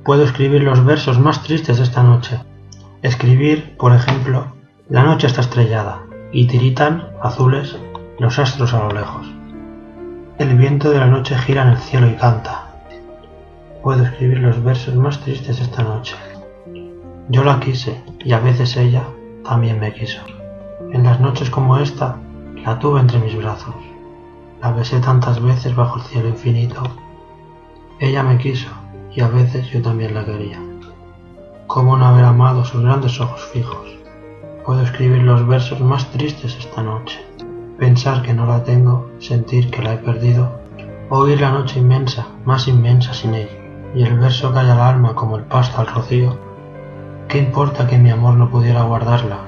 Puedo escribir los versos más tristes de esta noche. Escribir, por ejemplo, la noche está estrellada y tiritan, azules, los astros a lo lejos. El viento de la noche gira en el cielo y canta. Puedo escribir los versos más tristes de esta noche. Yo la quise y a veces ella también me quiso. En las noches como esta la tuve entre mis brazos. La besé tantas veces bajo el cielo infinito. Ella me quiso y a veces yo también la quería. ¿Cómo no haber amado sus grandes ojos fijos? Puedo escribir los versos más tristes esta noche. Pensar que no la tengo, sentir que la he perdido, oír la noche inmensa, más inmensa sin ella, y el verso calla al alma como el pasto al rocío. ¿Qué importa que mi amor no pudiera guardarla?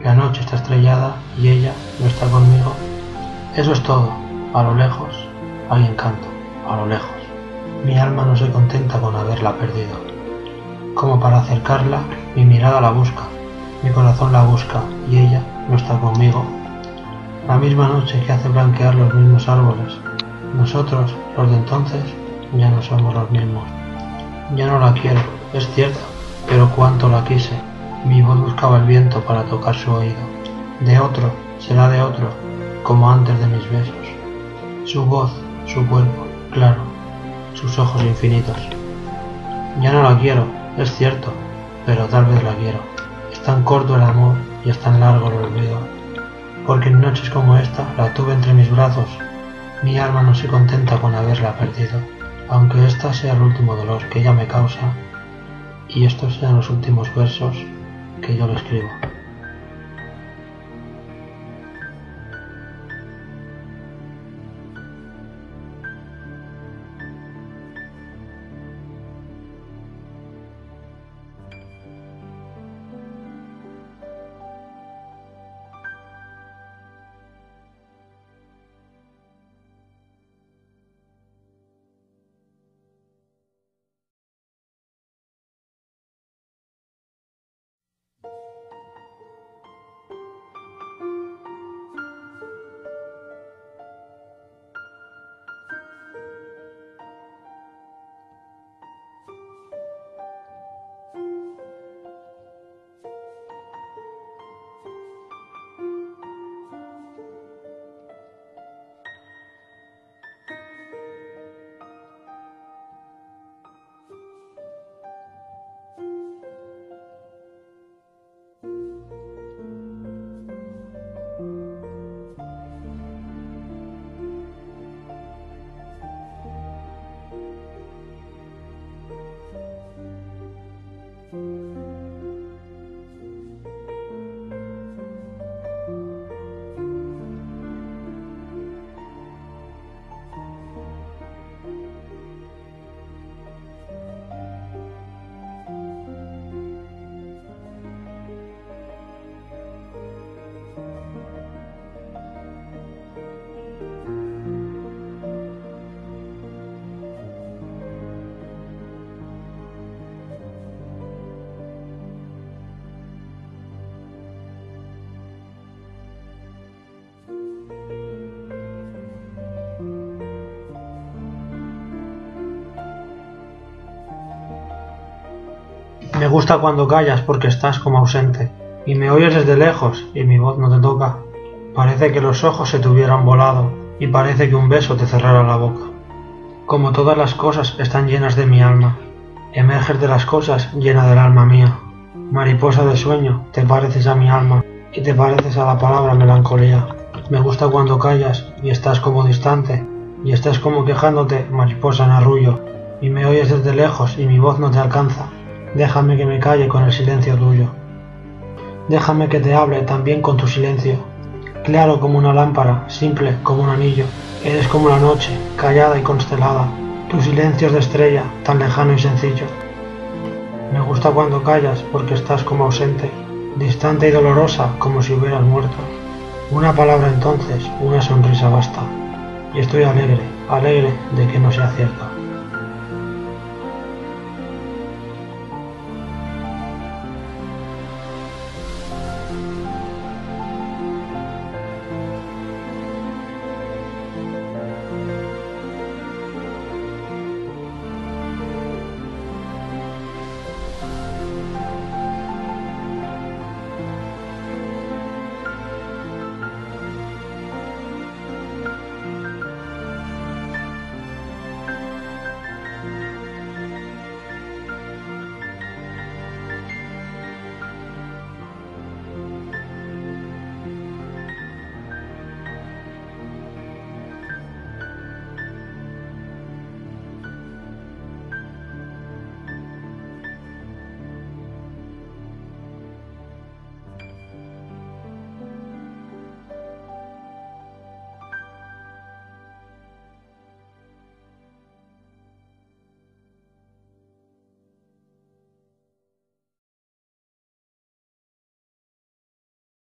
La noche está estrellada y ella no está conmigo. Eso es todo. A lo lejos hay encanto, a lo lejos. Mi alma no se contenta con haberla perdido. Como para acercarla, mi mirada la busca, mi corazón la busca y ella no está conmigo. La misma noche que hace blanquear los mismos árboles. Nosotros, los de entonces, ya no somos los mismos. Ya no la quiero, es cierto, pero cuánto la quise. Mi voz buscaba el viento para tocar su oído. De otro, será de otro, como antes de mis besos. Su voz, su cuerpo, claro, sus ojos infinitos. Ya no la quiero, es cierto, pero tal vez la quiero. Es tan corto el amor y es tan largo el olvido. Porque en noches como esta la tuve entre mis brazos. Mi alma no se contenta con haberla perdido, aunque esta sea el último dolor que ella me causa y estos sean los últimos versos que yo le escribo. Me gusta cuando callas porque estás como ausente, y me oyes desde lejos y mi voz no te toca. Parece que los ojos se te hubieran volado, y parece que un beso te cerrara la boca. Como todas las cosas están llenas de mi alma, emerges de las cosas llena del alma mía. Mariposa de sueño, te pareces a mi alma, y te pareces a la palabra melancolía. Me gusta cuando callas y estás como distante, y estás como quejándote, mariposa en arrullo, y me oyes desde lejos y mi voz no te alcanza. Déjame que me calle con el silencio tuyo. Déjame que te hable también con tu silencio. Claro como una lámpara, simple como un anillo. Eres como la noche, callada y constelada. Tu silencio es de estrella, tan lejano y sencillo. Me gusta cuando callas porque estás como ausente, distante y dolorosa como si hubieras muerto. Una palabra entonces, una sonrisa basta. Y estoy alegre, alegre de que no sea cierto.